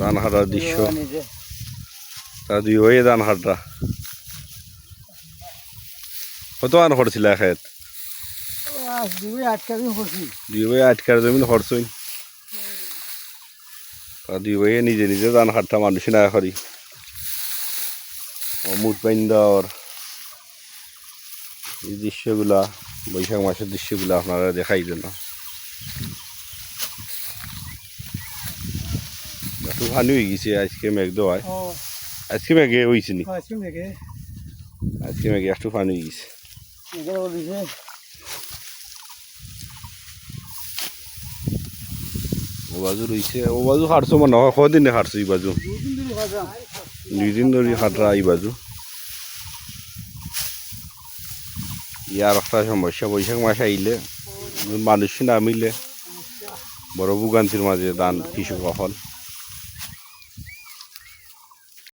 ধান হাঁটার দৃশ্য তা দুই হয়ে ধান হাঁটা কত ধান হরছিল খেত দুই ভাই আটকার জমিন হরছইন তা দুই ভাইয়ে নিজে নিজে ধান হাঁটা মানুষ না করি মুঠ পাইন দেওয়ার এই দৃশ্যগুলা বৈশাখ মাসের দৃশ্যগুলা আপনারা দেখাই জন্য একটু পানি হয়ে গেছে আজকে মেঘ দেওয়ায় আজকে মেঘে হয়েছে নি আজকে মেঘে একটু পানি হয়ে গেছে ও বাজু রয়েছে ও বাজু হাঁটছো মনে হয় কদিনে হাঁটছো এই বাজু 2 দিন ধরে হাঁটরা এই বাজু ইয়ার একটা সমস্যা বৈশাখ মাস আইলে মানুষ না মিলে বড় ভোগান্তির মাঝে ধান কৃষক হল